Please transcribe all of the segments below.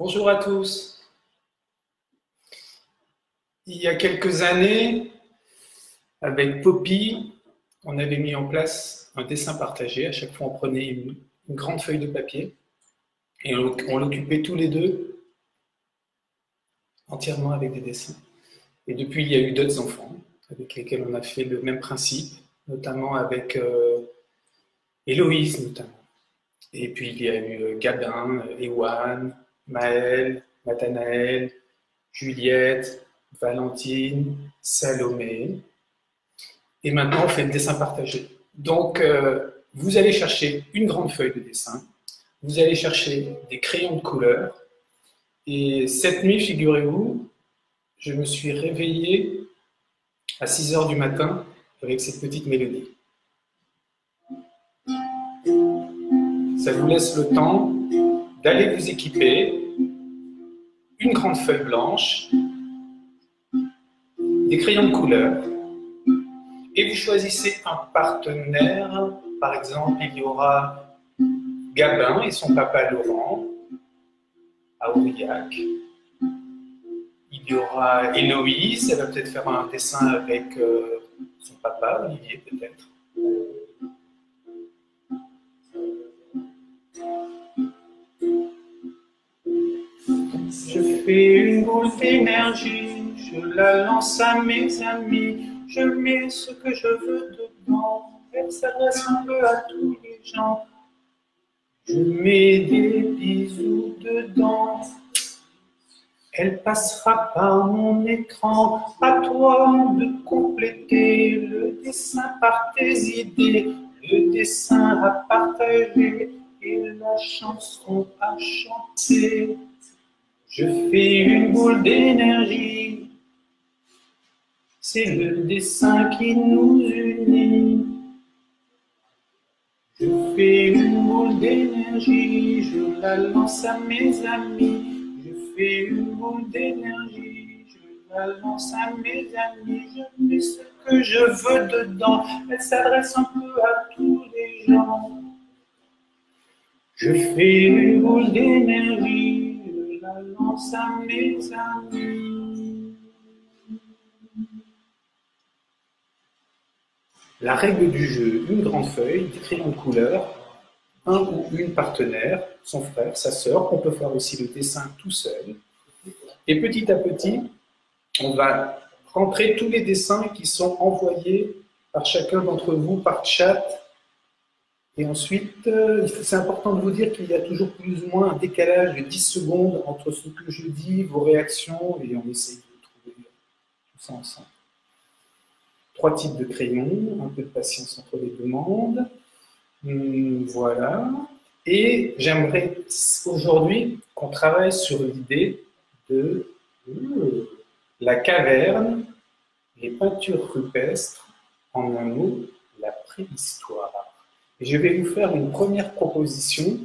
Bonjour à tous. Il y a quelques années, avec Poppy, on avait mis en place un dessin partagé. À chaque fois, on prenait une grande feuille de papier et on l'occupait tous les deux entièrement avec des dessins. Et depuis, il y a eu d'autres enfants avec lesquels on a fait le même principe, notamment avec Héloïse, notamment. Et puis, il y a eu Gabin, Ewan, Maël, Nathanaël, Juliette, Valentine, Salomé. Et maintenant, on fait le dessin partagé. Donc, vous allez chercher une grande feuille de dessin, vous allez chercher des crayons de couleur. Et cette nuit, figurez-vous, je me suis réveillé à 6 heures du matin avec cette petite mélodie. Ça vous laisse le temps d'aller vous équiper, une grande feuille blanche, des crayons de couleur, et vous choisissez un partenaire. Par exemple, il y aura Gabin et son papa Laurent à Aurillac. Il y aura Héloïse, elle va peut-être faire un dessin avec son papa, Olivier peut-être. Je fais une boule d'énergie, je la lance à mes amis, je mets ce que je veux dedans, elle s'adresse un peu à tous les gens. Je mets des bisous dedans, elle passera par mon écran, à toi de compléter le dessin par tes idées, le dessin à partager et la chanson à chanter. Je fais une boule d'énergie, c'est le dessin qui nous unit. Je fais une boule d'énergie, je la lance à mes amis. Je fais une boule d'énergie, je la lance à mes amis. Je mets ce que je veux dedans, elle s'adresse un peu à tous les gens. Je fais une boule d'énergie, je la lance à mes amis. La règle du jeu, une grande feuille, des crayons de couleur, un ou une partenaire, son frère, sa sœur, on peut faire aussi le dessin tout seul. Et petit à petit, on va rentrer tous les dessins qui sont envoyés par chacun d'entre vous par chat. Et ensuite, c'est important de vous dire qu'il y a toujours plus ou moins un décalage de 10 secondes entre ce que je dis, vos réactions, et on essaie de trouver tout ça ensemble. 3 types de crayons, un peu de patience entre les demandes. Voilà. Et j'aimerais aujourd'hui qu'on travaille sur l'idée de la caverne, les peintures rupestres, en un mot, la préhistoire. Et je vais vous faire une première proposition,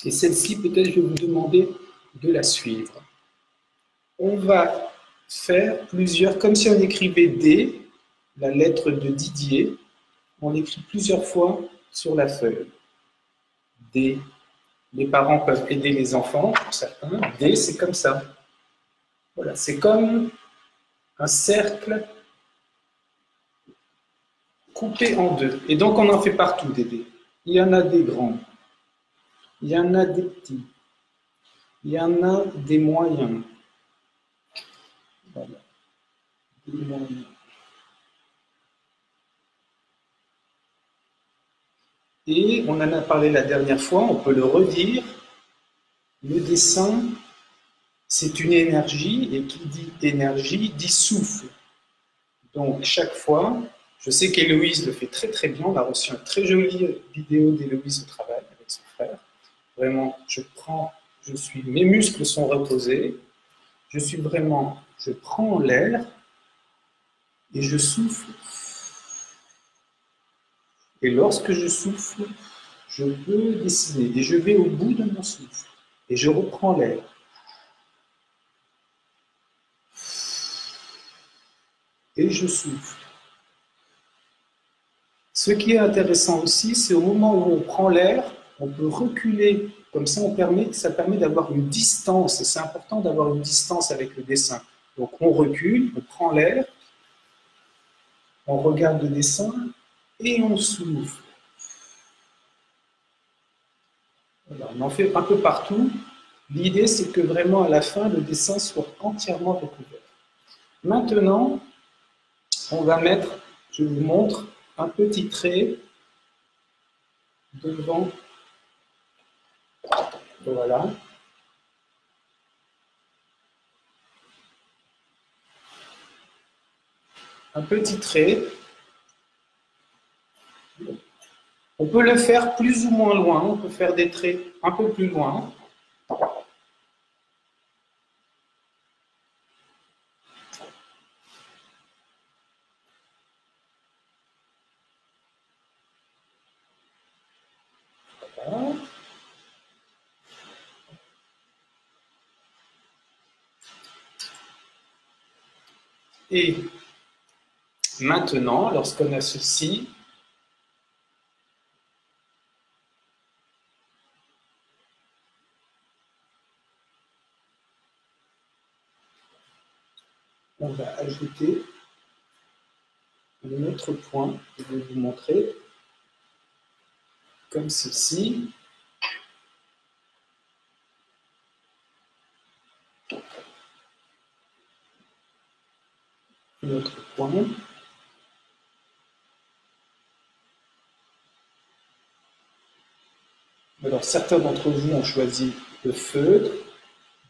et celle-ci, peut-être, je vais vous demander de la suivre. On va faire plusieurs, comme si on écrivait D, la lettre de Didier, on écrit plusieurs fois sur la feuille. D. Les parents peuvent aider les enfants, pour certains. D, c'est comme ça. Voilà, c'est comme un cercle coupé en deux. Et donc, on en fait partout des dés. Il y en a des grands, il y en a des petits, il y en a des moyens. Voilà. Des moyens. Et on en a parlé la dernière fois, on peut le redire. Le dessin, c'est une énergie, et qui dit énergie dit souffle. Donc, chaque fois, je sais qu'Héloïse le fait très très bien, on a reçu une très jolie vidéo d'Héloïse au travail avec son frère. Vraiment, mes muscles sont reposés, je prends l'air et je souffle. Et lorsque je souffle, je peux dessiner et je vais au bout de mon souffle et je reprends l'air. Et je souffle. Ce qui est intéressant aussi, c'est au moment où on prend l'air, on peut reculer. Comme ça, ça permet d'avoir une distance. Et c'est important d'avoir une distance avec le dessin. Donc, on recule, on prend l'air, on regarde le dessin et on souffle. Voilà, on en fait un peu partout. L'idée, c'est que vraiment, à la fin, le dessin soit entièrement recouvert. Maintenant, on va mettre, je vous montre, un petit trait devant. Voilà. Un petit trait. On peut le faire plus ou moins loin. On peut faire des traits un peu plus loin. Voilà. Et maintenant, lorsqu'on a ceci, on va ajouter un autre point que je vais vous montrer, comme ceci. Un autre point. Alors, certains d'entre vous ont choisi le feutre,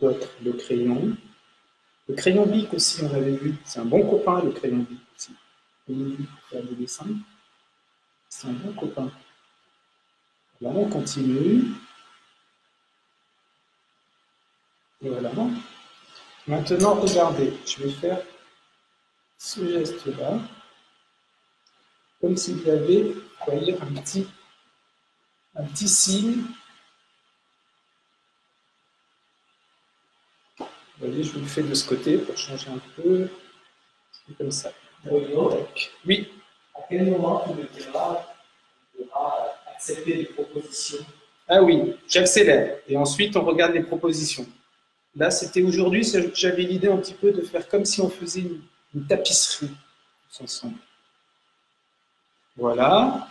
d'autres le crayon. Le crayon Bic aussi, on avait vu, c'est un bon copain, le crayon Bic aussi. Pour faire des dessins, c'est un bon copain. Là, on continue. Et voilà. Maintenant, regardez, je vais faire ce geste-là, comme s'il y avait, vous voyez, un petit signe. Vous voyez, je vous le fais de ce côté pour changer un peu. C'est comme ça. Oui. À quel moment tu me diras accepter les propositions? Ah oui, j'accélère. Et ensuite, on regarde les propositions. Là, c'était aujourd'hui, j'avais l'idée un petit peu de faire comme si on faisait une tapisserie tous ensemble. Voilà.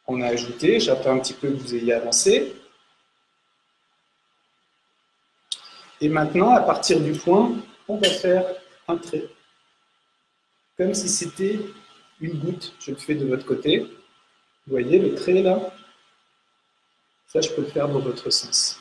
On a ajouté, j'attends un petit peu que vous ayez avancé. Et maintenant, à partir du point, on va faire un trait. Comme si c'était une goutte. Je le fais de votre côté. Vous voyez le trait là? Ça, je peux le faire dans votre sens.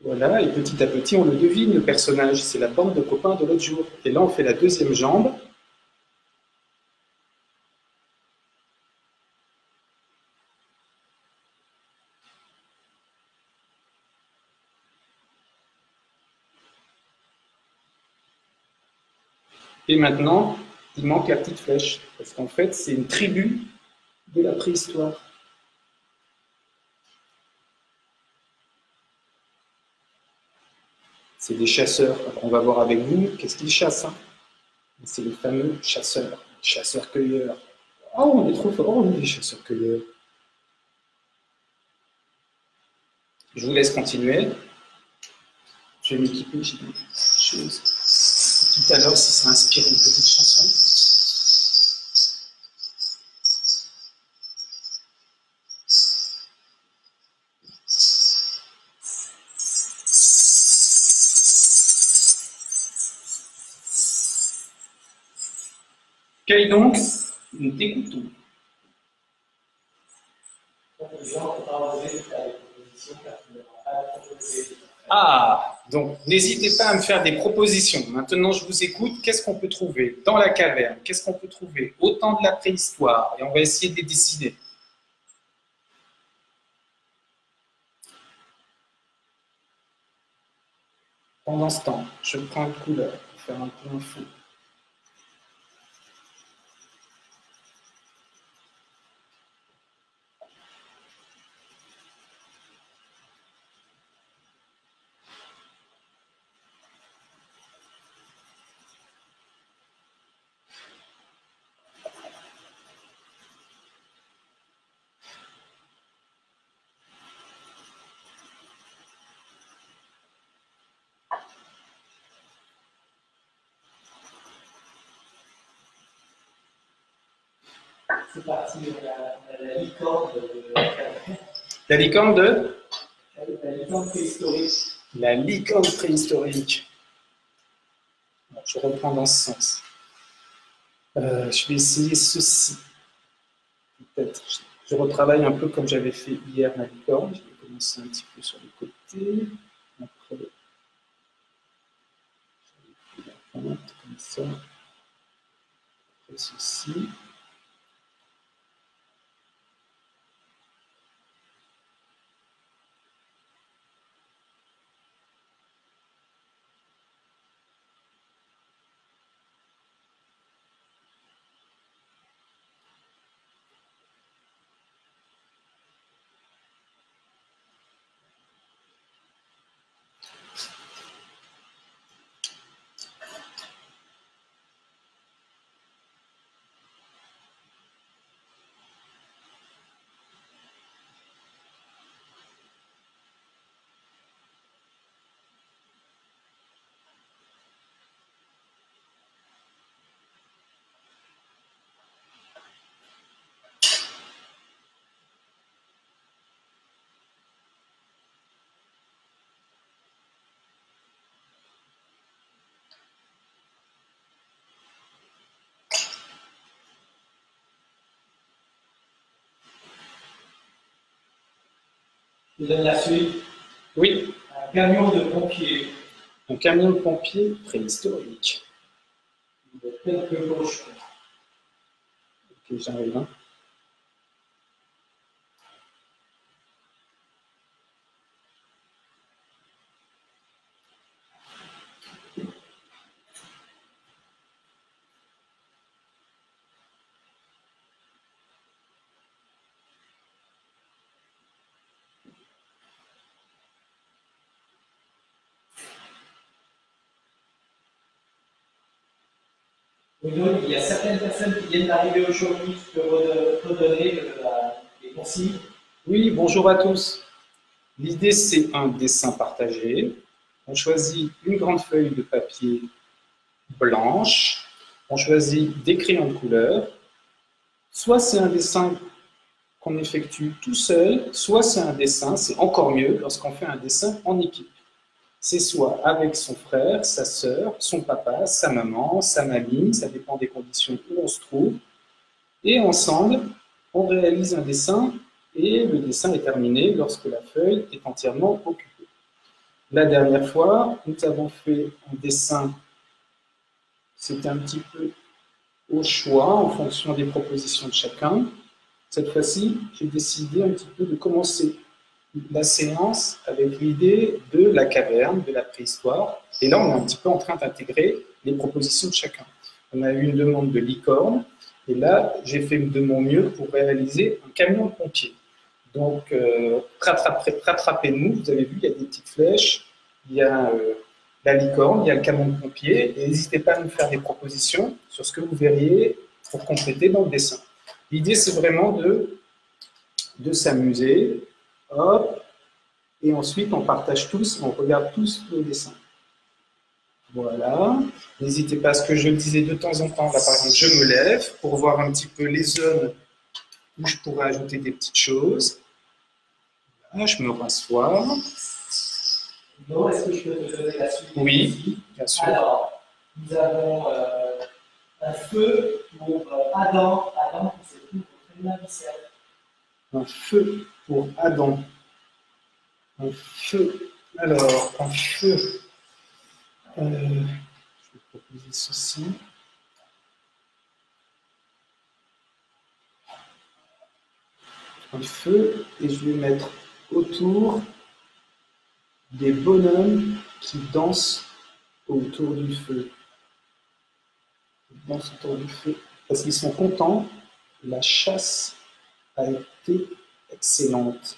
Voilà, et petit à petit, on le devine, le personnage. C'est la bande de copains de l'autre jour. Et là, on fait la deuxième jambe. Et maintenant, il manque la petite flèche. Parce qu'en fait, c'est une tribu de la préhistoire. C'est des chasseurs. On va voir avec vous qu'est-ce qu'ils chassent. Hein. C'est les fameux chasseurs. Chasseurs-cueilleurs. Oh, on est trop fort. Oh, on est des chasseurs-cueilleurs. Je vous laisse continuer. Je vais m'équiper, j'ai des choses. Tout à l'heure, si ça inspire une petite chanson. Quel donc nous t'écoutons. Ah, donc n'hésitez pas à me faire des propositions. Maintenant, je vous écoute. Qu'est-ce qu'on peut trouver dans la caverne? Qu'est-ce qu'on peut trouver au temps de la préhistoire? Et on va essayer de les dessiner. Pendant ce temps, je prends une couleur pour faire un peu un fond. C'est parti, on a la licorne de la caverne. La licorne de La licorne préhistorique. La licorne préhistorique. Je reprends dans ce sens. Je vais essayer ceci. Peut-être. Je retravaille un peu comme j'avais fait hier la licorne. Je vais commencer un petit peu sur les côtés. Après, je vais la pointe comme ça. Après ceci. Je donne la suite. Oui, Un camion de pompiers. un camion de pompiers préhistorique. De quelques cochons. Ok, j'arrive. Hein. Bruno, il y a certaines personnes qui viennent d'arriver aujourd'hui. Tu peux redonner les consignes. Oui, bonjour à tous. L'idée, c'est un dessin partagé. On choisit une grande feuille de papier blanche. On choisit des crayons de couleur. Soit c'est un dessin qu'on effectue tout seul, soit c'est un dessin, c'est encore mieux lorsqu'on fait un dessin en équipe. C'est soit avec son frère, sa sœur, son papa, sa maman, sa mamie, ça dépend des conditions où on se trouve. Et ensemble, on réalise un dessin et le dessin est terminé lorsque la feuille est entièrement occupée. La dernière fois, nous avons fait un dessin, c'était un petit peu au choix en fonction des propositions de chacun. Cette fois-ci, j'ai décidé un petit peu de commencer la séance avec l'idée de la caverne, de la préhistoire. Et là, on est un petit peu en train d'intégrer les propositions de chacun. On a eu une demande de licorne, et là, j'ai fait de mon mieux pour réaliser un camion de pompiers. Donc, rattrapez-nous. Vous avez vu, il y a des petites flèches, il y a la licorne, il y a le camion de pompiers. Et n'hésitez pas à nous faire des propositions sur ce que vous verriez pour compléter dans le dessin. L'idée, c'est vraiment de s'amuser. Hop, et ensuite on partage tous, on regarde tous le dessin. Voilà, n'hésitez pas à ce que je le disais de temps en temps, là par exemple je me lève pour voir un petit peu les zones où je pourrais ajouter des petites choses. Là, je me rassois. Non, est-ce que je peux te donner la suite? Oui, bien sûr. Alors, nous avons un feu pour Adam. Adam qui se trouve au tribunal initial. Un feu pour Adam. Un feu. Alors, un feu. Je vais proposer ceci. Un feu, et je vais mettre autour des bonhommes qui dansent autour du feu. Ils dansent autour du feu parce qu'ils sont contents. La chasse a été excellente.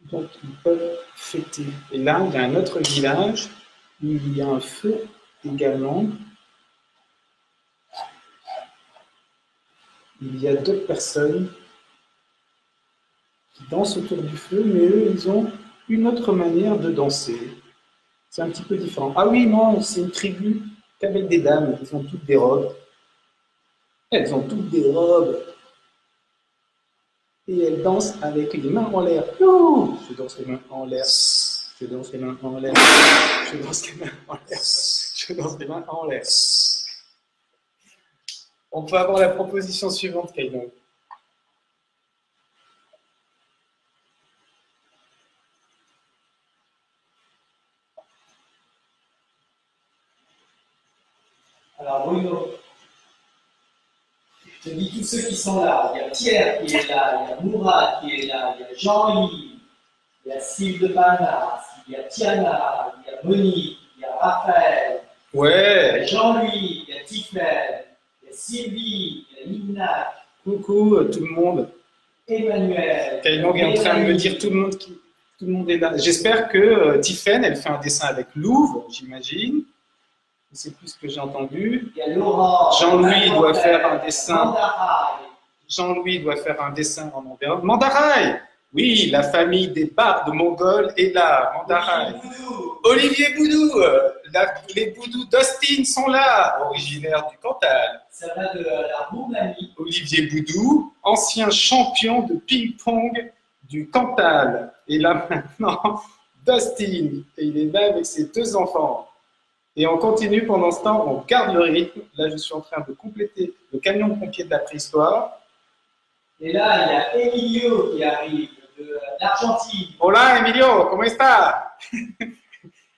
Donc, ils peuvent fêter. Et là, il y a un autre village où il y a un feu également. Il y a d'autres personnes qui dansent autour du feu, mais eux, ils ont une autre manière de danser. C'est un petit peu différent. Ah oui, non, c'est une tribu qu'avec des dames. Ils ont toutes des robes. Elles ont toutes des robes. Et elles dansent avec les mains en l'air. Youhou! Je danse les mains en l'air. Je danse les mains en l'air. Je danse les mains en l'air. Je danse les mains en l'air. On peut avoir la proposition suivante, Kaidan. Alors Bruno, je te dis tous ceux qui sont là. Il y a Pierre qui est là, il y a Mourad qui est là, il y a Jean-Louis, il y a Sylve de Banas, il y a Tiana, il y a Monique, il y a Raphaël, il y Ouais. a Jean-Louis, il y a Tiffaine, il y a Sylvie, il y a Lina, Coucou tout le monde. Emmanuel. Kaidan est en train de me dire tout le monde est là. J'espère que Tiffaine, elle fait un dessin avec Louvre, j'imagine. C'est plus ce que j'ai entendu. Il y a Laurent. Jean-Louis doit faire un dessin. Mandaraï. Jean-Louis doit faire un dessin en envers. Mandaraï! Oui, la famille des bardes mongols est là. Mandaraï. Olivier Boudou! Les Boudous d'Austin sont là, originaires du Cantal. Ça va de la Roumanie. Olivier Boudou, ancien champion de ping-pong du Cantal. Et là maintenant, d'Austin. Et il est là avec ses 2 enfants. Et on continue pendant ce temps, on garde le rythme. Là, je suis en train de compléter le camion de pompiers de la préhistoire. Et là, il y a Emilio qui arrive d'Argentine. Hola, Emilio, ¿cómo está?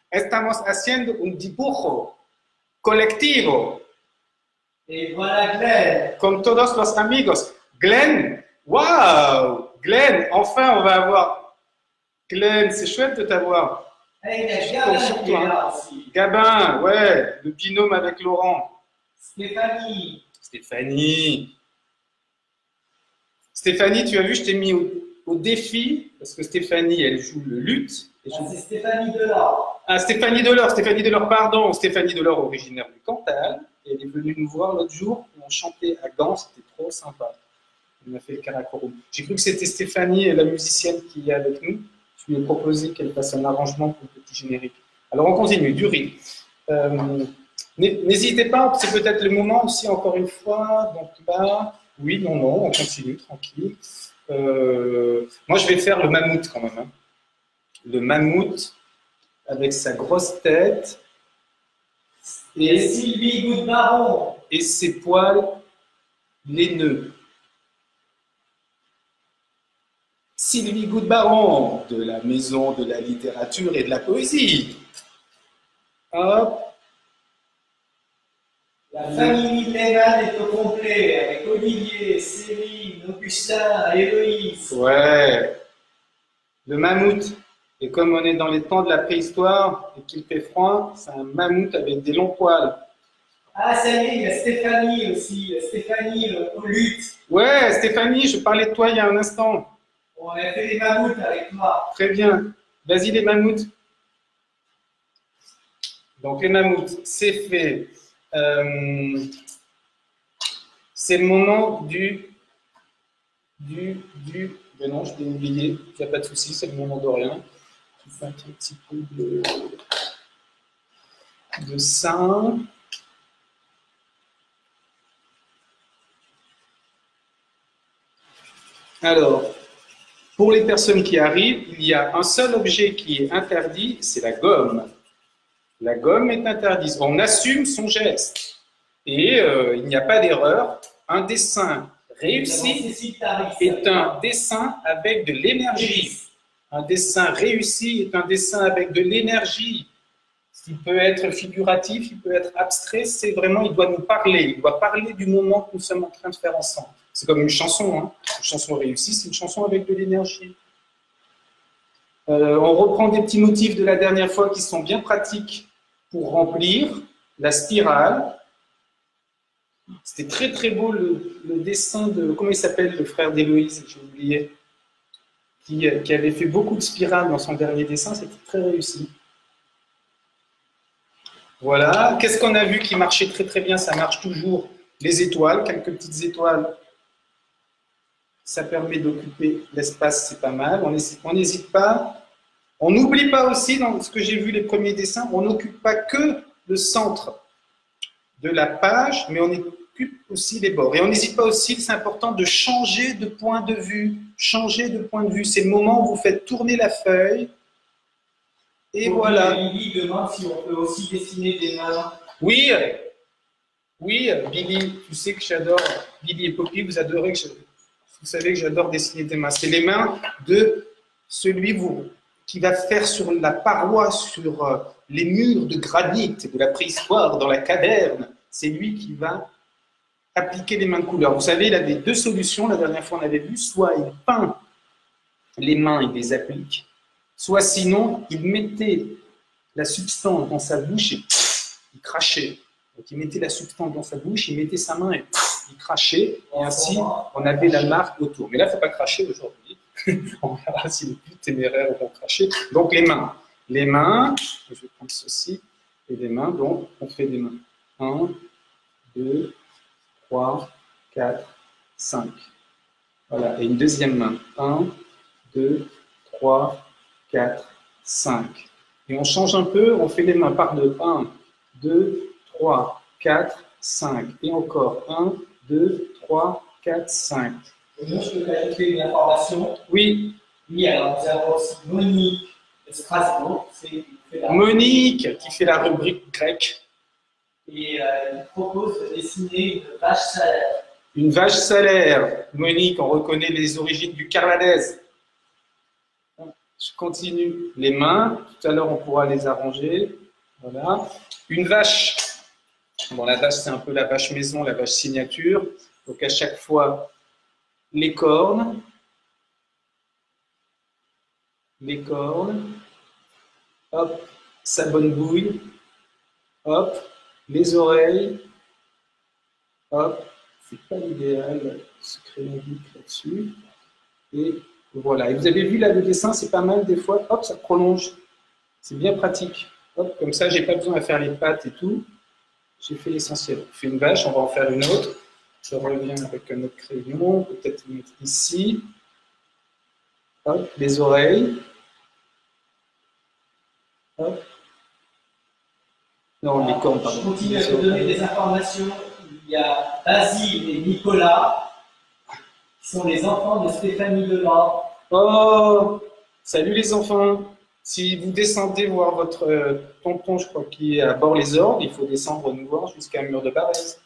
Estamos haciendo un dibujo colectivo Et voilà Glenn. con todos los amigos. Glenn, waouh! Glenn, enfin, on va avoir. Glenn, c'est chouette de t'avoir. Et il y a Gabin qui est là aussi. Gabin, ouais, le binôme avec Laurent. Stéphanie. Stéphanie, tu as vu, je t'ai mis au défi, parce que Stéphanie, elle joue le luth. C'est Stéphanie Delors. Ah, Stéphanie Delors, pardon. Stéphanie Delors, originaire du Cantal. Et elle est venue nous voir l'autre jour. On chantait à Gand, c'était trop sympa. On a fait le Karakorum. J'ai cru que c'était Stéphanie, la musicienne, qui est avec nous. Je lui ai proposé qu'elle fasse un arrangement pour le petit générique. Alors on continue, du rythme. N'hésitez pas, c'est peut-être le moment aussi, encore une fois. Donc là, oui, non, on continue, tranquille. Moi, je vais faire le mammouth quand même. Hein. Le mammouth avec sa grosse tête et Sylvie Goutte-Baron et ses poils laineux. Sylvie Goutte-Baron, de la Maison de la littérature et de la poésie. Hop. La famille Mitterrand est au complet, avec Olivier, Céline, Augustin, Héloïse. Ouais. Le mammouth. Et comme on est dans les temps de la préhistoire et qu'il fait froid, c'est un mammouth avec des longs poils. Ah, ça y est, il y a Stéphanie aussi. Stéphanie au luth. Ouais, Stéphanie, je parlais de toi il y a un instant. On a fait les mammouths avec toi. Très bien. Vas-y, les mammouths. Donc, les mammouths, c'est fait. C'est le moment mais non, je l'ai oublié. Il n'y a pas de souci, c'est le moment de rien. Je fais un petit peu de sein. Alors, pour les personnes qui arrivent, il y a un seul objet qui est interdit, c'est la gomme. La gomme est interdite. On assume son geste. Et il n'y a pas d'erreur. Un dessin réussi est un dessin avec de l'énergie. Un dessin réussi est un dessin avec de l'énergie. Il peut être figuratif, il peut être abstrait. C'est vraiment, il doit nous parler. Il doit parler du moment que nous sommes en train de faire ensemble. C'est comme une chanson. Hein. Une chanson réussie, c'est une chanson avec de l'énergie. On reprend des petits motifs de la dernière fois qui sont bien pratiques pour remplir la spirale. C'était très très beau le dessin de, comment il s'appelle, le frère d'Héloïse, j'ai oublié, qui avait fait beaucoup de spirales dans son dernier dessin, c'était très réussi. Voilà, qu'est-ce qu'on a vu qui marchait très très bien, ça marche toujours, les étoiles, quelques petites étoiles, ça permet d'occuper l'espace, c'est pas mal, on n'hésite pas, on n'oublie pas aussi, dans ce que j'ai vu les premiers dessins, on n'occupe pas que le centre de la page, mais on occupe aussi les bords. Et on n'hésite pas aussi, c'est important de changer de point de vue. Changer de point de vue. C'est le moment où vous faites tourner la feuille. Et voilà. Lily demande si on peut aussi dessiner des mains. Oui, oui, Billy, tu sais que j'adore, Billy et Poppy, vous adorez que vous savez que j'adore dessiner des mains. C'est les mains de celui qui va faire sur la paroi, sur les murs de granit de la préhistoire dans la caverne. C'est lui qui va appliquer les mains de couleur. Vous savez, il avait deux solutions. La dernière fois, on avait vu, soit il peint les mains, il les applique, soit sinon, il mettait la substance dans sa bouche et il crachait. Donc, il mettait la substance dans sa bouche, il mettait sa main et il crachait. Et ainsi, on avait la marque autour. Mais là, il ne faut pas cracher aujourd'hui. On verra si les plus téméraires vont cracher. Donc, les mains. Les mains, je vais prendre ceci, et les mains, donc, on fait des mains. 1, 2, 3, 4, 5. Voilà, et une deuxième main. 1, 2, 3, 4, 5. Et on change un peu, on fait les mains par deux. 1, 2, 3, 4, 5. Et encore 1, 2, 3, 4, 5. Et moi, je peux ajouter une information. Oui. Oui, alors nous avons aussi Monique de Strasbourg. Monique qui fait la rubrique grecque. Et il propose de dessiner une vache salaire. Une vache salaire. Monique, on reconnaît les origines du carladaise. Je continue. Les mains, tout à l'heure on pourra les arranger. Voilà. Une vache. Bon, la vache, c'est un peu la vache maison, la vache signature. Donc à chaque fois, les cornes. Les cornes. Hop, sa bonne bouille. Hop, les oreilles. Hop, c'est pas l'idéal, ce crayon là-dessus. Et voilà. Et vous avez vu là, le dessin, c'est pas mal des fois. Hop, ça prolonge. C'est bien pratique. Hop, comme ça, j'ai pas besoin de faire les pattes et tout. J'ai fait l'essentiel. On fait une vache, on va en faire une autre. Je reviens avec un autre crayon, peut-être le mettre ici. Hop, les oreilles. Hop. Non, les cornes, pardon. Je continue à vous donner des informations. Il y a Basile et Nicolas, qui sont les enfants de Stéphanie Delan. Oh, salut les enfants. Si vous descendez voir votre tonton, je crois, qui est à Bord-les-Orgues, il faut descendre nous voir jusqu'à Mur de Barrez.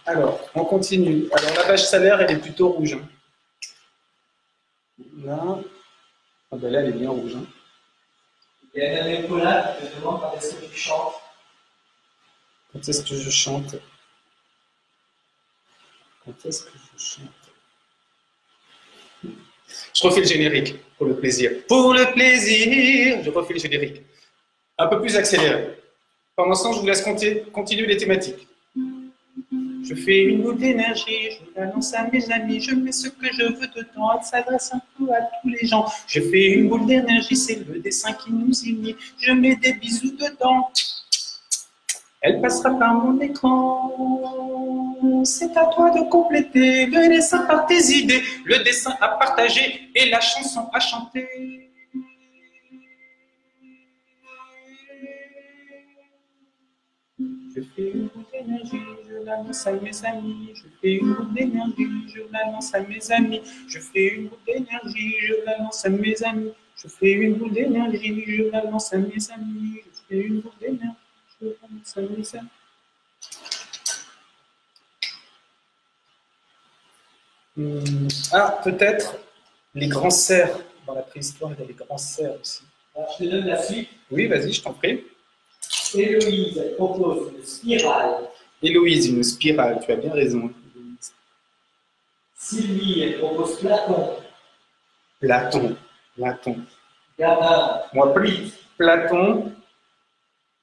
Alors, on continue. Alors, la vache salaire, elle est plutôt rouge. Hein. Là, ah ben là, elle est bien rouge. Hein. Il y a Nicolas qui te demande quand est-ce que tu chantes. Quand est-ce que je chante? Quand est-ce que je chante? Je refais le générique pour le plaisir. Pour le plaisir, je refais le générique. Un peu plus accéléré. Pendant ce temps, je vous laisse continuer les thématiques. Je fais une boule d'énergie, je la lance à mes amis, je mets ce que je veux dedans, elle s'adresse un peu à tous les gens. Je fais une boule d'énergie, c'est le dessin qui nous unit, je mets des bisous dedans. Elle passera par mon écran. C'est à toi de compléter le dessin par tes idées, le dessin à partager et la chanson à chanter. Je fais une boule d'énergie, je la lance à mes amis. Je fais une boule d'énergie, je la lance à mes amis. Je fais une boule d'énergie, je la lance à mes amis. Je fais une boule d'énergie, je la lance à mes amis. Je fais une boule d'énergie. Ah, peut-être les grands cerfs. Dans la préhistoire, il y a les grands cerfs aussi. Alors, je te donne la suite. Oui, vas-y, je t'en prie. Héloïse, elle propose une spirale. Héloïse, une spirale, tu as bien raison. Sylvie, elle propose Platon. Platon. Gabin. Moi, Platon,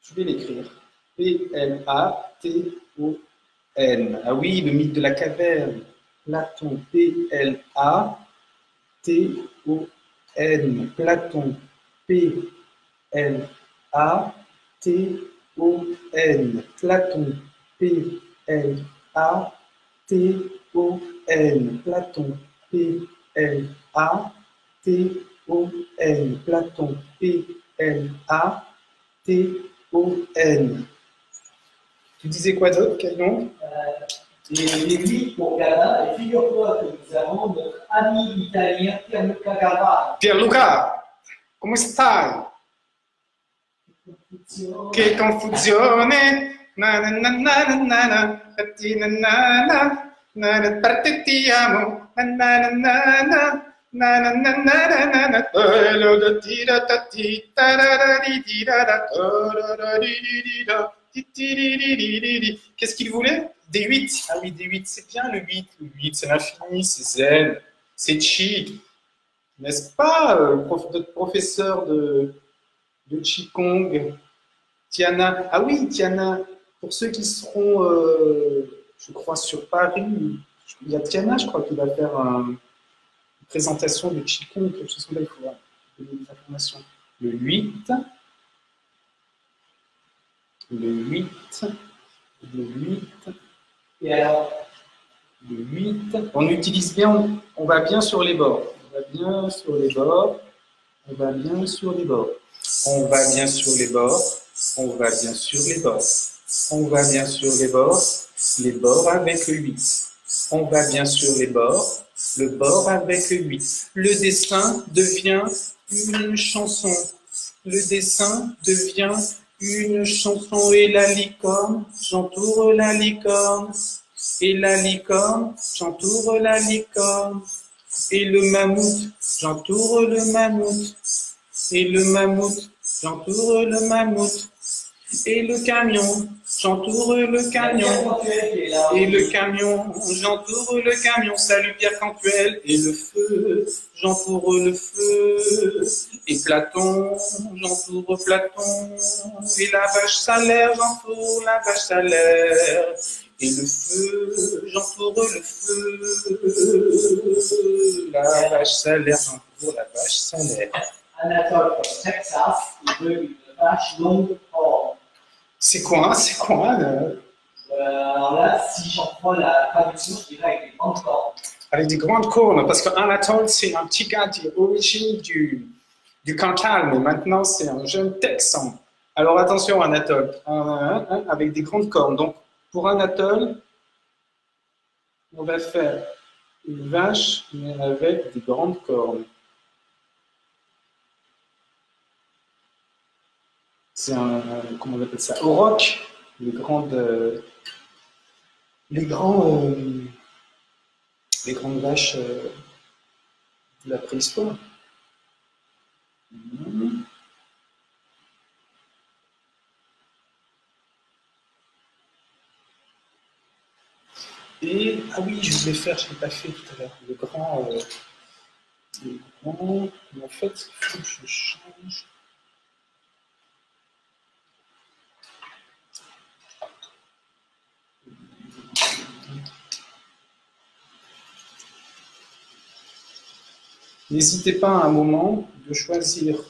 je vais l'écrire. P-L-A-T-O-N. Ah oui, le mythe de la caverne. Platon. P-L-A-T-O-N. Platon. P-L-A-T-O-N. Platon. P-L-A-T-O-N. Platon. P-L-A-T-O-N. Platon. P-L-A-T-O-N. Tu disais quoi d'autre, Caillon? Les 8 pour Ghana, et figure-toi que nous avons notre ami italien Pierluca Gavara. Pierluca, come stai? Che confusione! Na na na na na na na, na na na na na, parte ti amo, na na na na na. Qu'est-ce qu'il voulait? Des 8. Ah oui, des 8, c'est bien le 8. Le 8, c'est l'infini, c'est zen, c'est chi. N'est-ce pas, notre professeur de Qigong, Tiana? Ah oui, Tiana, pour ceux qui seront, je crois, sur Paris, il y a Tiana, je crois, qui va faire une présentation de Qigong, quelque chose comme ça, il faudra donner des informations. Le 8, le 8, le 8, et alors, le 8, on utilise bien, on va bien sur les bords, on va bien sur les bords, on va bien sur les bords, on va bien sur les bords, on va bien sur les bords, on va bien sur les bords avec le 8, on va bien sur les bords, le bord avec le 8. Le dessin devient une chanson. Le dessin devient une chanson. Et la licorne, j'entoure la licorne. Et la licorne, j'entoure la licorne. Et le mammouth, j'entoure le mammouth. Et le mammouth, j'entoure le mammouth. Et le camion, j'entoure le camion. Et le camion, j'entoure le camion. Salut Pierre Cantuel. Et le feu, j'entoure le feu. Et Platon, j'entoure Platon. Et la vache salaire, j'entoure la vache salaire. Et le feu, j'entoure le feu. La vache salaire, j'entoure la vache salaire. Anatole from Texas, il veut une vache longue or. C'est quoi Alors là, si j'en prends la traduction, je dirais avec des grandes cornes. Avec des grandes cornes, parce qu'Anatole, c'est un petit gars d'origine du Cantal, mais maintenant c'est un jeune Texan. Alors attention Anatole, avec des grandes cornes. Donc pour Anatole, on va faire une vache, mais avec des grandes cornes. C'est un, comment on appelle ça, auroch, les grandes vaches de la préhistoire. Et, ah oui, je voulais faire, je ne l'ai pas fait tout à l'heure, le grand, mais en fait, il faut que je change. N'hésitez pas à un moment de choisir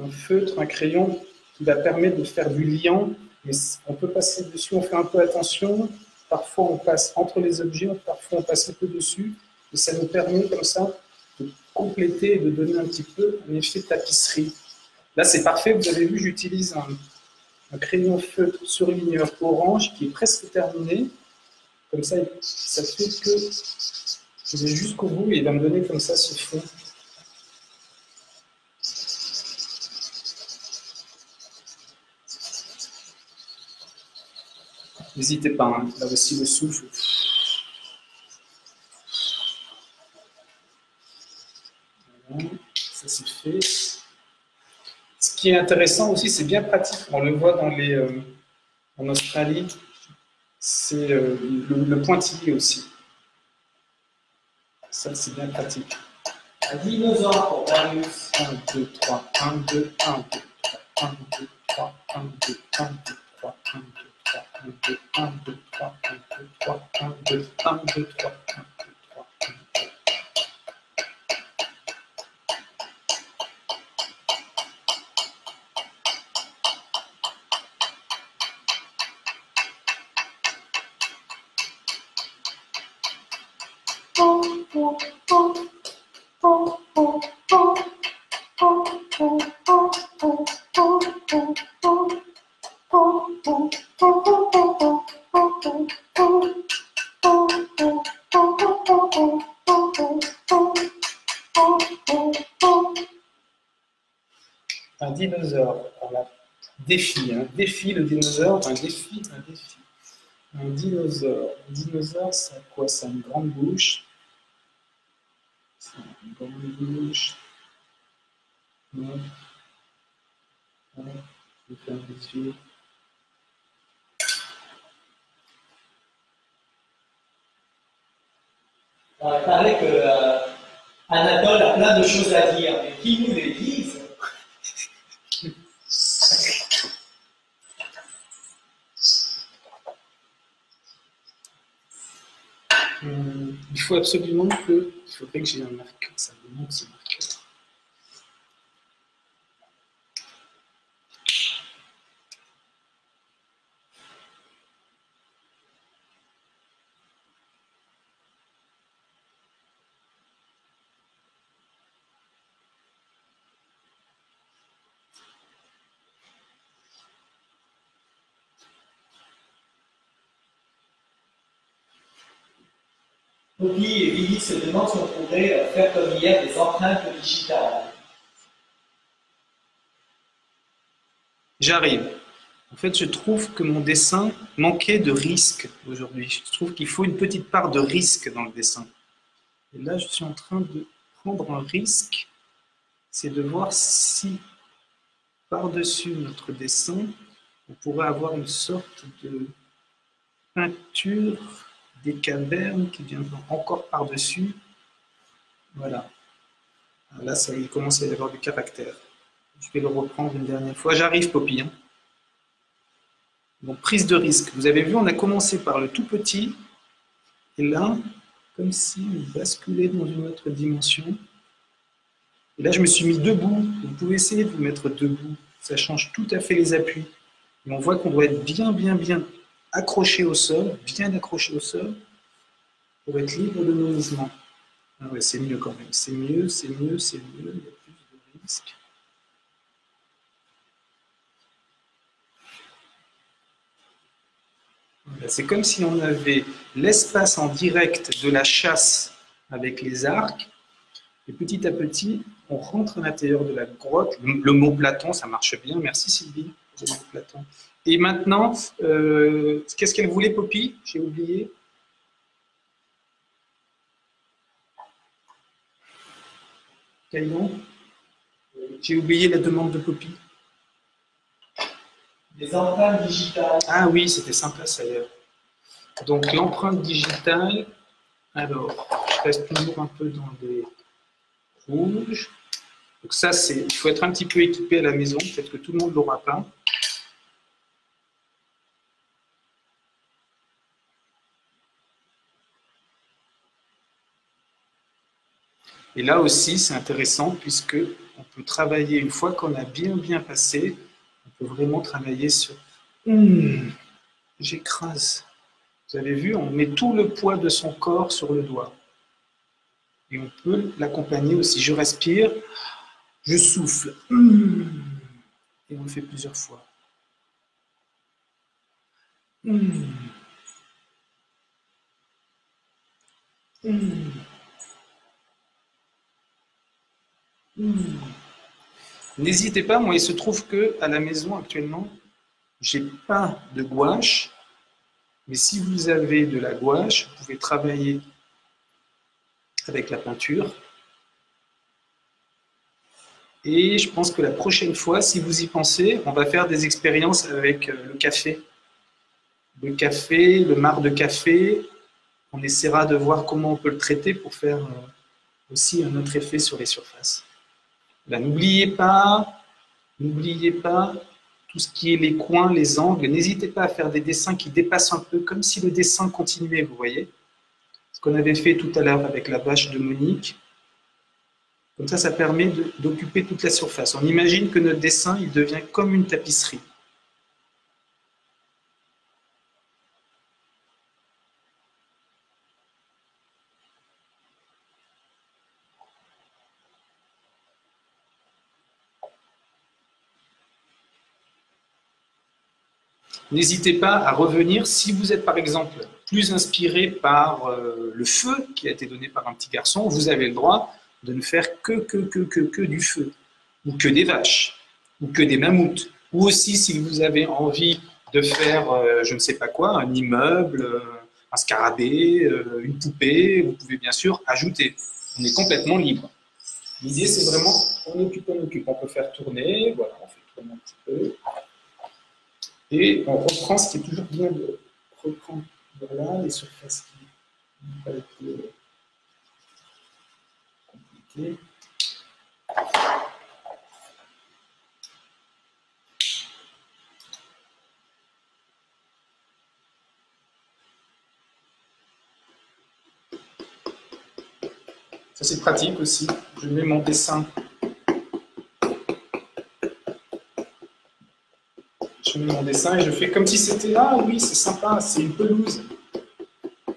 un feutre, un crayon qui va permettre de faire du liant, mais on peut passer dessus, on fait un peu attention, parfois on passe entre les objets, parfois on passe un peu dessus, et ça nous permet comme ça de compléter et de donner un petit peu un effet de tapisserie. Là c'est parfait, vous avez vu, j'utilise un crayon feutre surligneur orange qui est presque terminé, comme ça fait que je vais jusqu'au bout et il va me donner comme ça ce fond. N'hésitez pas, hein. Là aussi le souffle. Voilà, ça c'est fait. Ce qui est intéressant aussi, c'est bien pratique. On le voit en Australie, c'est le pointillé aussi. Ça, c'est bien pratique. Un dinosaure pour Marius. 1, 2, 3, 1, 2, 1, 2, 3, 1, 2, 3, 1, 2, 1, 2, 3, 1, 2, 3, 1, 2, 1, 2, 3, 1, 2, 3, 1, 2, 1, 2, 3, 1, 2, 3, 1, 2. Un dinosaure. Voilà. Défi, hein. Défi, le dinosaure. Un défi, un défi. Un dinosaure. Un dinosaure, c'est quoi? C'est une grande bouche. C'est une grande bouche. Ouais. Ouais. Je vais faire des yeux. Il paraît que Anatole a plein de choses à dire, mais qui nous les dise? Il faut absolument que... Il faudrait que j'ai un marqueur. Ça me manque ce marqueur. Poppy et Billy se demandent si on pourrait faire comme hier des empreintes digitales. J'arrive. En fait, je trouve que mon dessin manquait de risque aujourd'hui. Je trouve qu'il faut une petite part de risque dans le dessin. Et là, je suis en train de prendre un risque. C'est de voir si, par-dessus notre dessin, on pourrait avoir une sorte de peinture des cavernes qui viendront encore par-dessus. Voilà. Là, ça, il commence à y avoir du caractère. Je vais le reprendre une dernière fois. J'arrive, Poppy. Hein. Donc, prise de risque. Vous avez vu, on a commencé par le tout petit. Et là, comme si on basculait dans une autre dimension. Et là, je me suis mis debout. Vous pouvez essayer de vous mettre debout. Ça change tout à fait les appuis. Et on voit qu'on doit être bien accroché au sol, bien accroché au sol, pour être libre de nos mouvements. Ah ouais, c'est mieux quand même. C'est mieux, c'est mieux, c'est mieux. Il y a plus de risques. Voilà, c'est comme si on avait l'espace en direct de la chasse avec les arcs. Et petit à petit, on rentre à l'intérieur de la grotte. Le mot Platon, ça marche bien. Merci Sylvie pour le mot Platon. Et maintenant, qu'est-ce qu'elle voulait, Poppy? J'ai oublié. Caillon? J'ai oublié la demande de Poppy. Des empreintes digitales. Ah oui, c'était sympa ça d'ailleurs. Donc l'empreinte digitale, alors, je reste toujours un peu dans les rouges. Donc ça, il faut être un petit peu équipé à la maison, peut-être que tout le monde ne l'aura pas. Et là aussi, c'est intéressant puisque on peut travailler, une fois qu'on a bien passé, on peut vraiment travailler sur j'écrase. Vous avez vu, on met tout le poids de son corps sur le doigt. Et on peut l'accompagner aussi. Je respire, je souffle. Et on le fait plusieurs fois. N'hésitez pas, moi il se trouve que à la maison actuellement, j'ai pas de gouache, mais si vous avez de la gouache, vous pouvez travailler avec la peinture. Et je pense que la prochaine fois, si vous y pensez, on va faire des expériences avec le café. Le café, le marc de café, on essaiera de voir comment on peut le traiter pour faire aussi un autre effet sur les surfaces. Là, n'oubliez pas, tout ce qui est les coins, les angles. N'hésitez pas à faire des dessins qui dépassent un peu, comme si le dessin continuait, vous voyez. Ce qu'on avait fait tout à l'heure avec la vache de Monique. Comme ça permet d'occuper toute la surface. On imagine que notre dessin, il devient comme une tapisserie. N'hésitez pas à revenir si vous êtes par exemple plus inspiré par le feu qui a été donné par un petit garçon, vous avez le droit de ne faire que du feu, ou que des vaches, ou que des mammouths. Ou aussi, si vous avez envie de faire, je ne sais pas quoi, un immeuble, un scarabée, une poupée, vous pouvez bien sûr ajouter. On est complètement libre. L'idée, c'est vraiment, on occupe. On peut faire tourner, voilà, on fait tourner un petit peu. Et on reprend, ce qui est toujours bien de reprendre, voilà, les surfaces qui n'ont pas été compliquées. Ça, c'est pratique aussi. Je mets mon dessin. Je mets mon dessin et je fais comme si c'était, ah oui, c'est sympa, c'est une pelouse.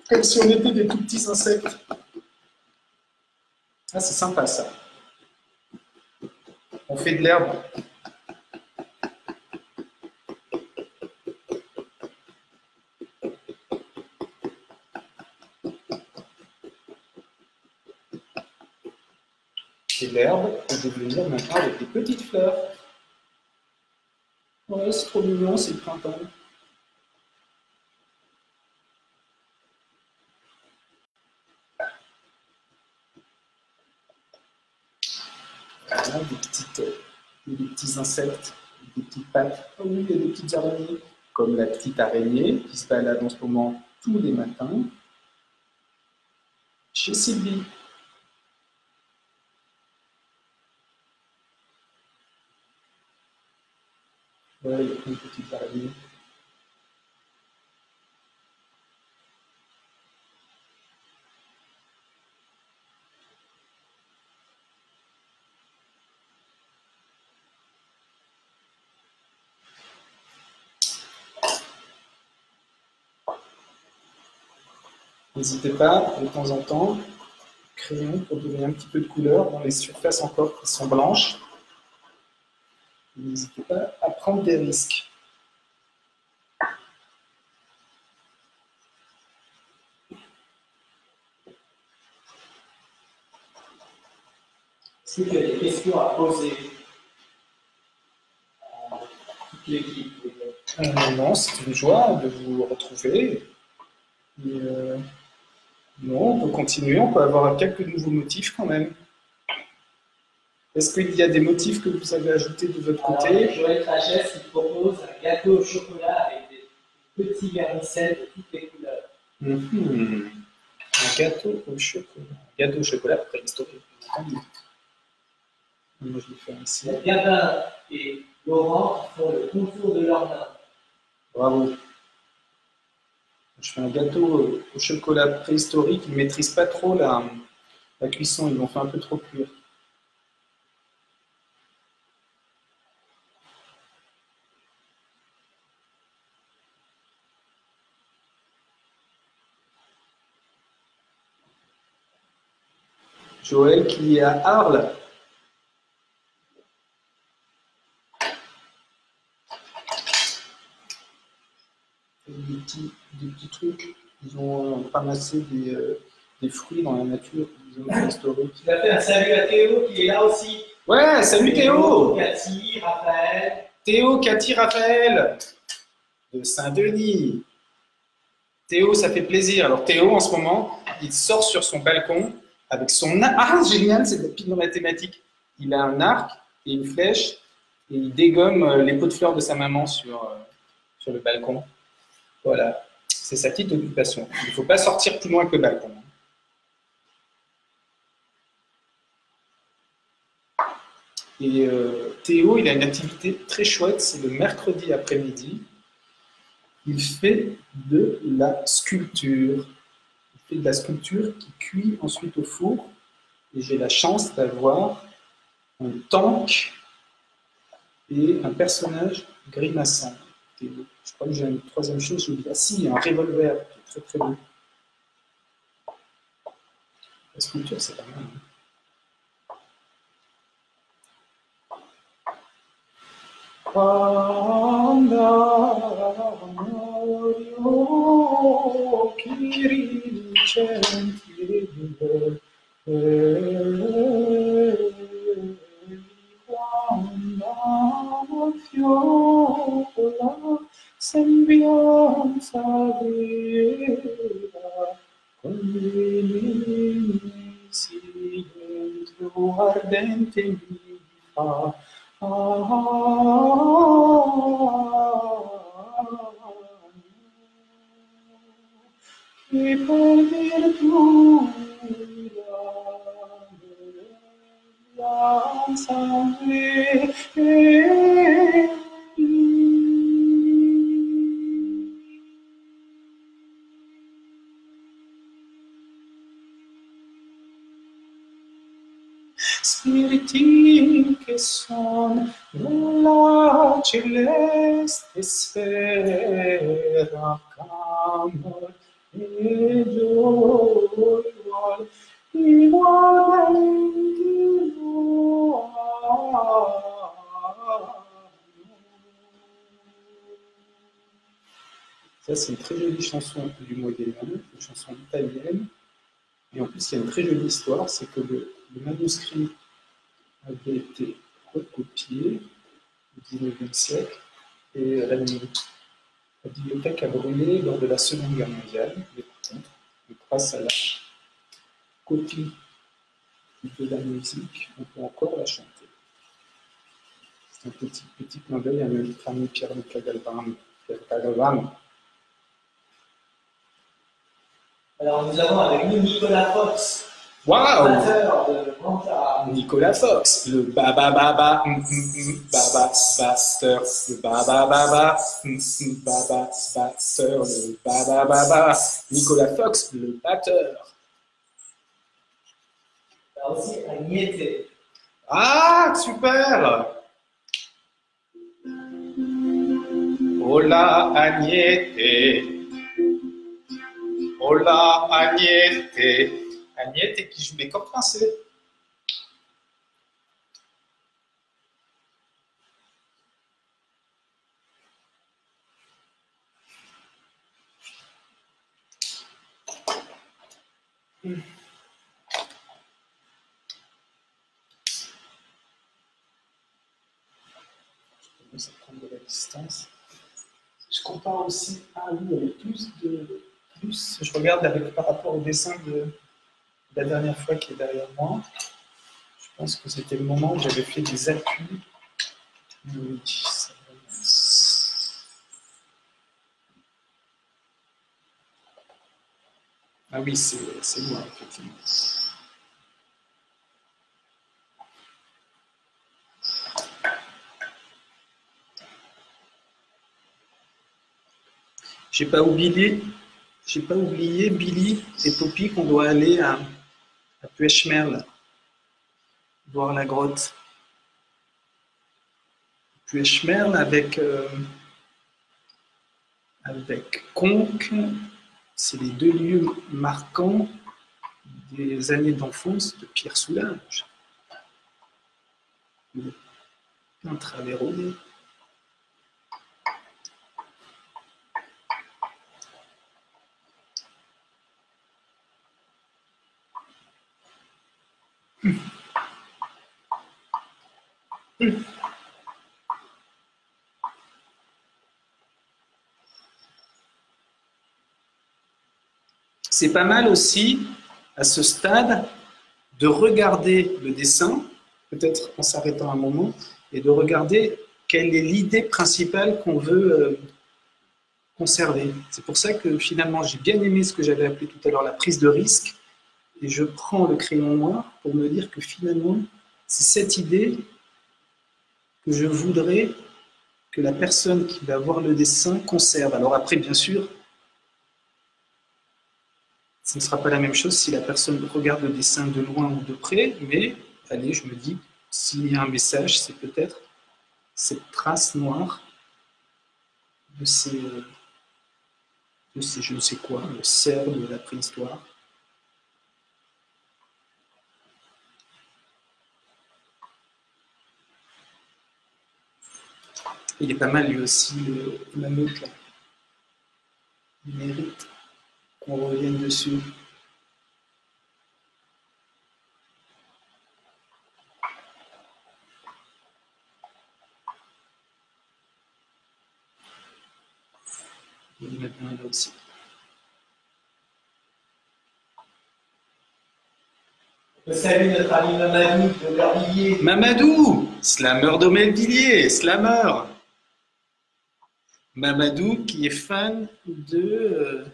Comme si on était des tout petits insectes. Ah, c'est sympa ça. On fait de l'herbe. Et l'herbe peut devenir maintenant avec des petites fleurs. Ouais, c'est trop mignon, c'est le printemps. Voilà, des petits insectes, des petites pattes. Oh oui, il y a des petites araignées, comme la petite araignée qui se balade en ce moment tous les matins chez Sylvie. Ouais, il y a plein de petites araignées. N'hésitez pas, de temps en temps, crayon pour donner un petit peu de couleur dans les surfaces encore qui sont blanches. N'hésitez pas à prendre des risques. Est-ce que tu as des questions à poser à toute l'équipe? Non, c'est une joie de vous retrouver. Et, non, on peut continuer, on peut avoir quelques nouveaux motifs quand même. Est-ce qu'il y a des motifs que vous avez ajoutés de votre côté? Alors, Joël Tragès il propose un gâteau au chocolat avec des petits vermicelles de toutes les couleurs. Un gâteau au chocolat. Un gâteau au chocolat préhistorique. Moi, je vais faire ici. Il y a Gabin et Laurent qui font le contour de leur main. Bravo. Je fais un gâteau au chocolat préhistorique. Ils ne maîtrisent pas trop la cuisson. Ils l'ont fait un peu trop cuire. Joël qui est à Arles. Des petits trucs. Ils ont ramassé des fruits dans la nature, disons, préhistorique. Tu as fait un salut à Théo qui est là aussi. Ouais, salut Théo! Cathy, Raphaël. Théo, Cathy, Raphaël de Saint-Denis. Théo, ça fait plaisir. Alors Théo, en ce moment, il sort sur son balcon avec son arc. Ah, génial, c'est de la pile dans mathématiques. Il a un arc et une flèche et il dégomme les pots de fleurs de sa maman sur le balcon. Voilà, c'est sa petite occupation. Il ne faut pas sortir plus loin que le balcon. Et Théo, il a une activité très chouette, c'est le mercredi après-midi. Il fait de la sculpture. Il fait de la sculpture qui cuit ensuite au four. Et j'ai la chance d'avoir un tank et un personnage grimaçant. Théo. Je crois que j'ai une troisième chose, je me dis, ah si, un revolver, très très beau. La sculpture, c'est pas mal. Hein. occhi gentili, quando fiola sembianza vera, con gli si dentro ardente mi fa. E per virtù la sangue spiriti che son nella celeste sfera camor e gioiol Ça, c'est une très jolie chanson un peu du Moyen-Âge, une chanson italienne. Et en plus, il y a une très jolie histoire, c'est que le manuscrit avait été recopié au XIXe siècle et la bibliothèque a brûlé lors de la Seconde Guerre mondiale. Mais par contre, grâce à la copie de la musique, on peut encore la chanter. C'est un petit clin d'œil à notre ami Pierre-Luc Galvan. Alors nous avons avec nous Nicolas Fox, Waouh! amateur de Manta. Nicolas Fox, le baba baba, baba batteur, le baba baba, baba batteur, le baba baba. Nicolas Fox, le batteur. Alors aussi Agnete. Ah, super! Hola Agnete. Hola Agnete. Agnete qui joue les cordes pincées. Ça prend de la distance. Je compare aussi, ah oui, il y avait plus, je regarde avec, par rapport au dessin de la dernière fois qui est derrière moi. Je pense que c'était le moment où j'avais fait des appuis. Ah oui, c'est moi, effectivement. J'ai pas oublié Billy et Poppy qu'on doit aller à Puechmerle, voir la grotte. Puechmerle avec Conques, c'est les deux lieux marquants des années d'enfance de Pierre Soulages. Un Traveroné. C'est pas mal aussi, à ce stade, de regarder le dessin, peut-être en s'arrêtant un moment, et de regarder quelle est l'idée principale qu'on veut conserver. C'est pour ça que finalement, j'ai bien aimé ce que j'avais appelé tout à l'heure la prise de risque, et je prends le crayon noir pour me dire que finalement, c'est cette idée que je voudrais que la personne qui va voir le dessin conserve. Alors après, bien sûr, ce ne sera pas la même chose si la personne regarde le dessin de loin ou de près, mais allez, je me dis, s'il y a un message, c'est peut-être cette trace noire de ces je ne sais quoi, le cerf de la préhistoire. Il est pas mal lui aussi, le mammouth là. Il mérite. on revienne dessus. Je vais mettre un là aussi. On peut saluer notre ami Mamadou de Vervilliers. Mamadou, slammer d'Aumelvilliers, slammer. Mamadou qui est fan de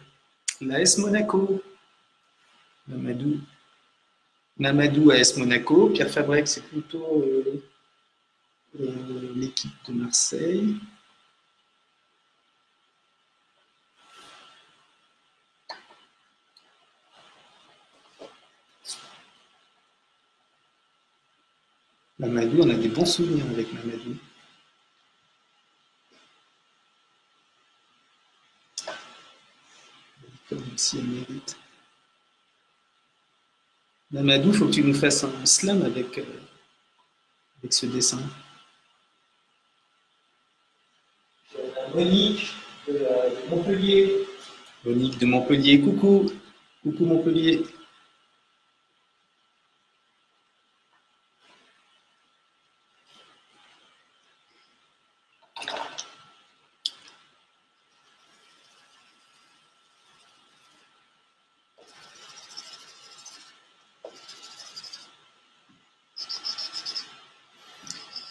l'AS Monaco. Mamadou AS Monaco. Pierre Fabrec, c'est plutôt l'équipe de Marseille. Mamadou, on a des bons souvenirs avec Mamadou. Comme si elle mérite. Mamadou, il faut que tu nous fasses un slam avec ce dessin. Monique de Montpellier. Monique de Montpellier, coucou. Coucou Montpellier.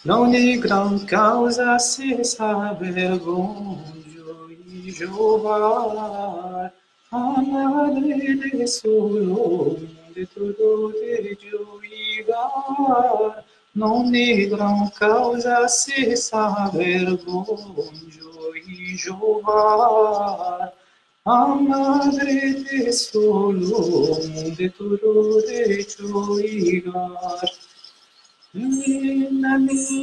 Non è gran causa se saber gonjo y jovar a madre de solo de todo de joigar. Non è gran causa se saber gonjo y jovar a madre de solo de todo de joigar. Non di gran causa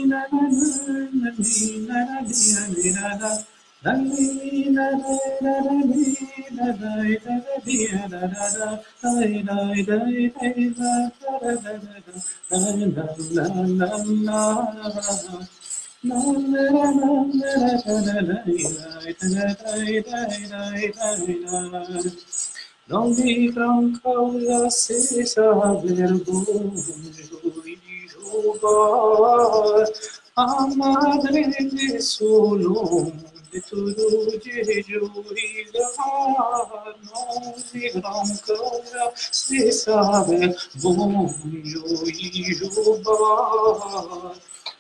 se saber gonjo y jogar a madre de solo de todo de jogar. Non di gran causa se saber gonjo y jogar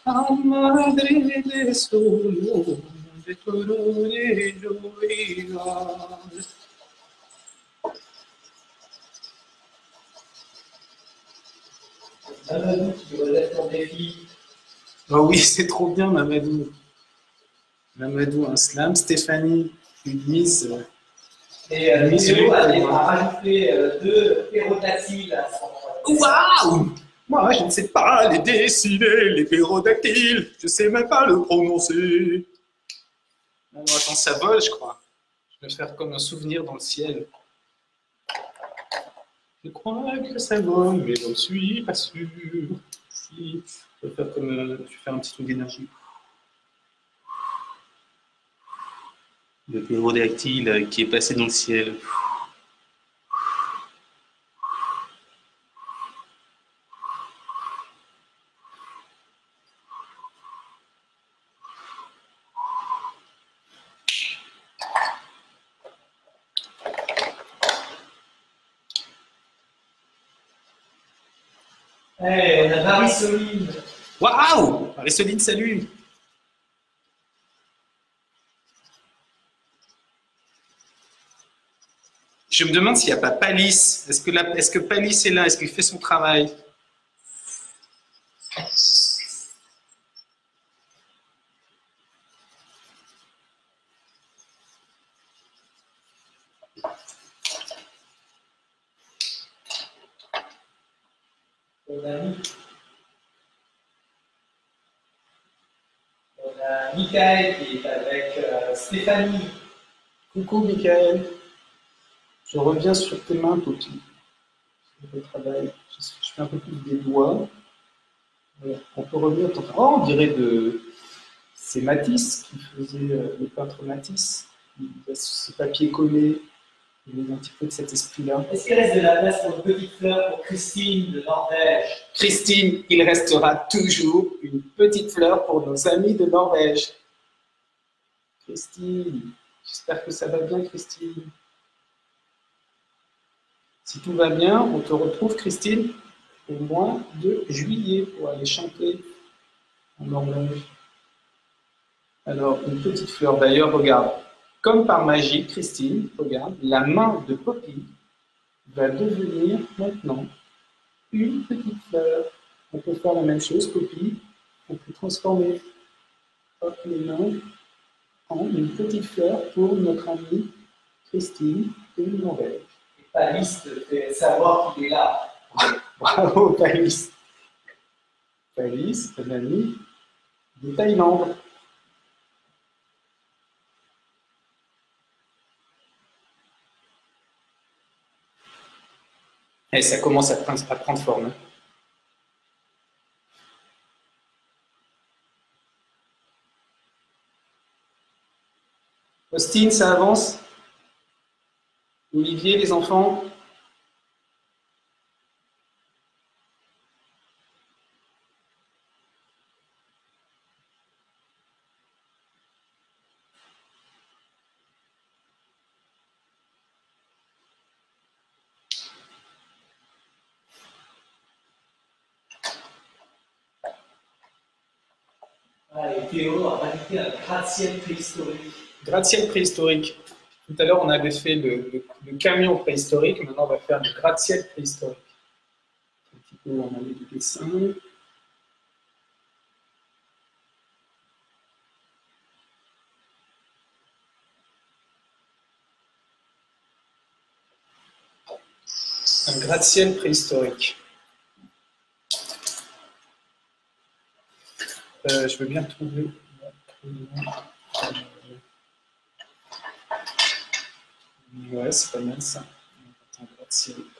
a madre de solo de todo de jogar. Mamadou qui relève ton défi. Oh oui, c'est trop bien, Mamadou. Mamadou, un slam. Stéphanie, une mise. Et Mélo a rajouté 2 pérodactyles à son. Waouh! Moi, je ne sais pas les dessiner, les pérodactyles. Je ne sais même pas le prononcer. Alors, attends, ça vole, je crois. Je vais faire comme un souvenir dans le ciel. Je crois que ça vole, mais je ne suis pas sûr. Si. Je vais faire comme, je vais faire un petit truc d'énergie. Le pérodactyle qui est passé dans le ciel. Hey, on a Marie-Soline. Waouh! Marie-Soline, salut! Je me demande s'il n'y a pas Palis. Est-ce que Palis est là? Est-ce qu'il fait son travail? On a Michael qui est avec Stéphanie. Coucou, Michael. Je reviens sur tes mains, Toti. Le travail. Je fais un peu plus des doigts. Voilà. On peut revenir. Oh, on dirait de. C'est Matisse qui faisait le peintre Matisse. Il a ce papier collé. Il y a un petit peu de cet esprit-là. Est-ce qu'il reste de la place pour une petite fleur pour Christine de Norvège? Christine, il restera toujours une petite fleur pour nos amis de Norvège. Christine, j'espère que ça va bien, Christine. Si tout va bien, on te retrouve, Christine, au mois de juillet pour aller chanter en Norvège. Alors, une petite fleur, d'ailleurs, regarde, comme par magie, Christine, regarde, la main de Poppy va devenir maintenant une petite fleur. On peut faire la même chose, Poppy, on peut transformer hop, les mains en une petite fleur pour notre amie Christine de Norvège. Palis te fait savoir qu'il est là. Bravo, Palis. Palis, un ami de Thaïlande. Et ça commence à prendre forme. Austin, ça avance? Olivier, les enfants? Et Théo a rajouté un gratte-ciel préhistorique. Gratte-ciel préhistorique. Tout à l'heure, on avait fait le camion préhistorique. Maintenant, on va faire le gratte-ciel préhistorique. Un petit peu, on a mis du dessin. Un gratte-ciel préhistorique. Je veux bien trouver. Ouais, c'est pas mal ça. Un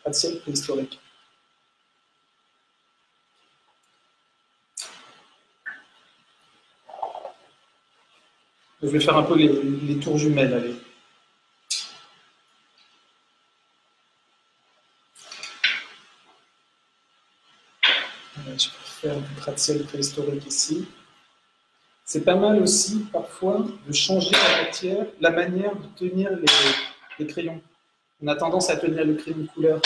gratte-ciel préhistorique. Je vais faire un peu les tours jumelles, allez. Je peux faire du gratte-ciel préhistorique ici. C'est pas mal aussi, parfois, de changer la manière de tenir les crayons. On a tendance à tenir le crayon de couleur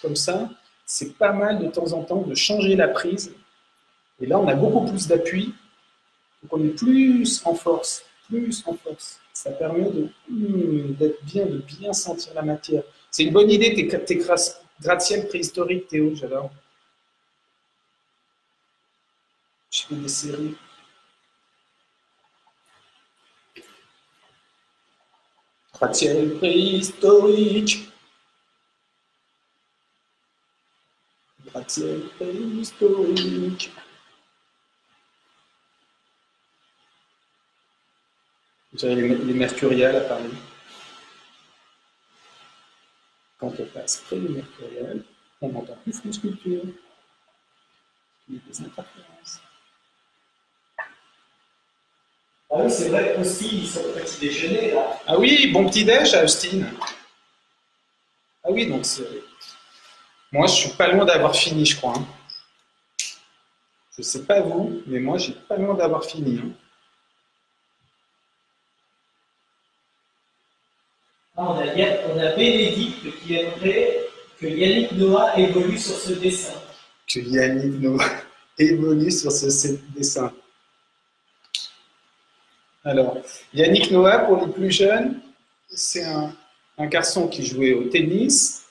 comme ça. C'est pas mal de temps en temps de changer la prise. Et là, on a beaucoup plus d'appui. Donc, on est plus en force. Ça permet d'être bien, de bien sentir la matière. C'est une bonne idée, tes gratte-ciel préhistoriques, Théo, j'adore. Je fais des séries. Gratte-ciel préhistorique. Gratte-ciel préhistorique. J'avais les mercuriales à Paris. Quand on passe près des mercuriales, on n'entend plus une sculpture. Il y a des interférences. Ah oui, c'est vrai qu'Austin, il sort au petit déjeuner, là. Ah oui, bon petit déj à Austin. Ah oui, donc c'est... Moi, je suis pas loin d'avoir fini, je crois. Je sais pas vous, mais moi, j'ai pas loin d'avoir fini. Ah, on a Bénédicte qui aimerait que Yannick Noah évolue sur ce dessin. Que Yannick Noah évolue sur ce dessin. Alors, Yannick Noah, pour les plus jeunes, c'est un garçon qui jouait au tennis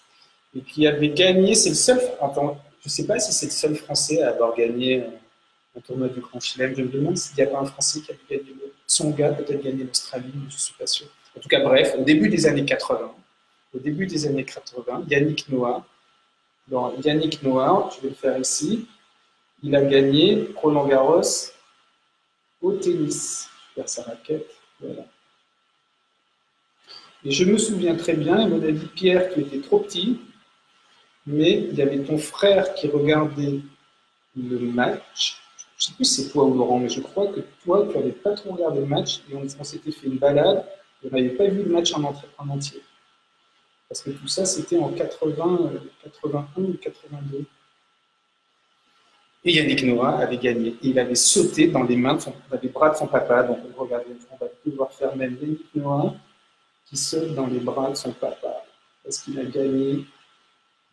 et qui avait gagné, c'est le seul, attends, je ne sais pas si c'est le seul Français à avoir gagné un tournoi du Grand Chelem. Je me demande s'il n'y a pas un Français qui a gagné son gars, peut-être gagné l'Australie, je ne suis pas sûr. En tout cas, bref, au début des années 80, Yannick Noah, Yannick Noah, je vais le faire ici, il a gagné Roland Garros au tennis. Sa raquette, voilà. Et je me souviens très bien, il m'a dit Pierre, tu étais trop petit, mais il y avait ton frère qui regardait le match. Je ne sais plus si c'est toi ou Laurent, mais je crois que toi, tu n'avais pas trop regardé le match et on s'était fait une balade et on n'avait pas vu le match en entier. Parce que tout ça, c'était en 81 ou 82. Et Yannick Noah avait gagné. Il avait sauté dans les bras de son papa. Donc, regardez, on va pouvoir faire même Yannick Noah qui saute dans les bras de son papa. Parce qu'il a gagné.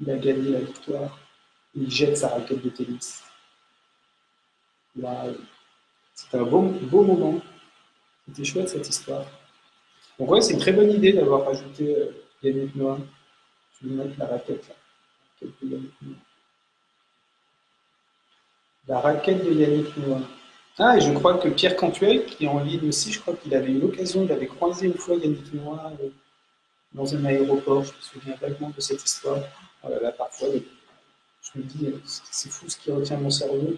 Il a gagné la victoire. Il jette sa raquette de tennis. Wow. C'était un beau moment. C'était chouette cette histoire. Donc ouais, c'est une très bonne idée d'avoir rajouté Yannick Noah. Je vais mettre la raquette là. La raquette de Yannick Noah. Ah, et je crois que Pierre Cantuel, qui est en ligne aussi, je crois qu'il avait eu l'occasion, il avait croisé une fois Yannick Noah dans un aéroport. Je me souviens vaguement de cette histoire. Oh là là, parfois, je me dis, c'est fou ce qui retient mon cerveau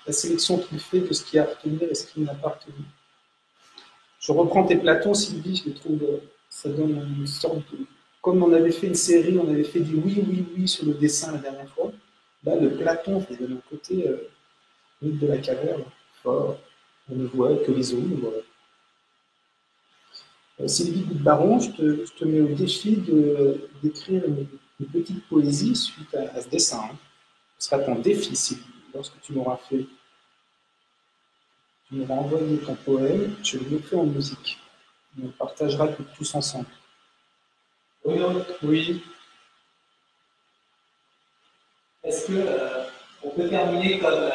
la sélection qu'il fait de ce qui a à retenir et ce qui n'a pas retenu. Je reprends tes Platons, Sylvie, je les trouve, ça donne une sorte de... Comme on avait fait une série, on avait fait du oui sur le dessin la dernière fois. Là, le Platon, ça donne un côté mythe de la caverne, fort. On ne voit que les ombres. Sylvie Baron, je te mets au défi d'écrire une petite poésie suite à ce dessin. Hein. Ce sera ton défi, Sylvie, lorsque tu m'auras fait. Tu m'auras envoyé ton poème, je le mettrai en musique. On le partagera tous ensemble. Oui. Est-ce qu'on peut terminer comme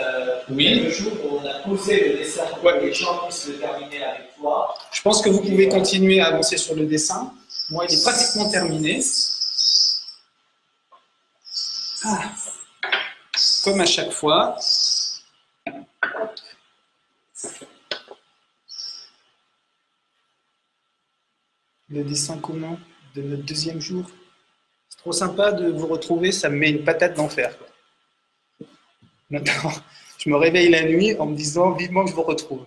le jour où on a posé le dessin pour que les gens puissent le terminer avec toi? Je pense que vous pouvez continuer à avancer sur le dessin. Moi, il est pratiquement terminé. Ah. Comme à chaque fois. Le dessin commun de notre deuxième jour. C'est trop sympa de vous retrouver, ça me met une patate d'enfer. Maintenant, je me réveille la nuit en me disant vivement que je vous retrouve.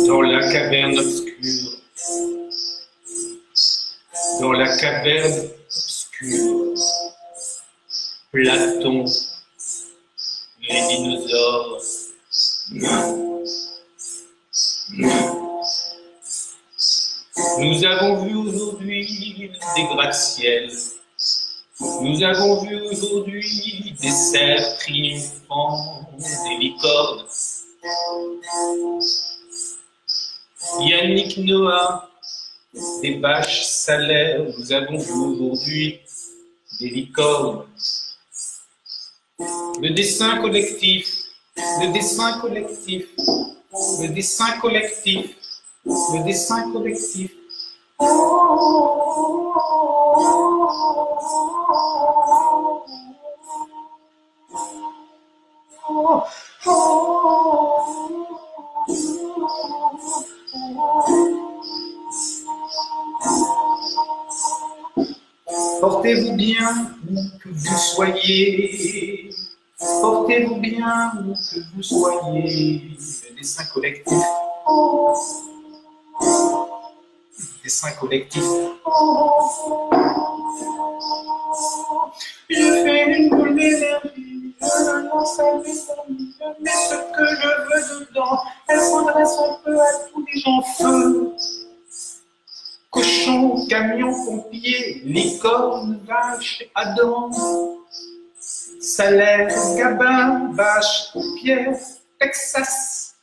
Dans la caverne obscure, dans la caverne obscure, Platon, les dinosaures. Nous avons vu aujourd'hui des gratte-ciels. Nous avons vu aujourd'hui des cerfs triomphants, des licornes. Yannick Noah, des vaches salaires. Nous avons vu aujourd'hui des licornes. Le dessin collectif, le dessin collectif, le dessin collectif, le dessin collectif. Portez-vous bien où que vous soyez. Portez-vous bien où que vous soyez. Le dessin collectif. Le dessin collectif. Je fais une boule d'énergie. Je lance à mes amis. Je mets ce que je veux dedans. Elle s'adresse un peu à tous les gens feux. Cochon, camion, pompier, licorne, vache, Adam, salaire, gabin, vache, pierre, Texas,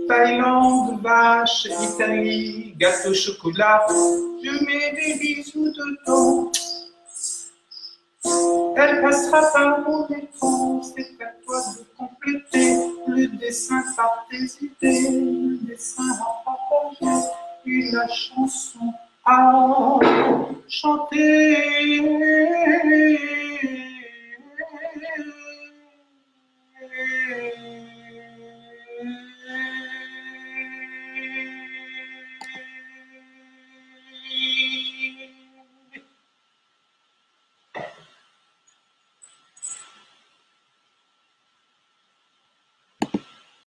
Thaïlande, vache, Italie, gâteau, chocolat, je mets des bisous dedans. Elle passera par mon écran, c'est à toi de compléter le dessin par tes idées, le dessin à partager. Puis la chanson à chanter.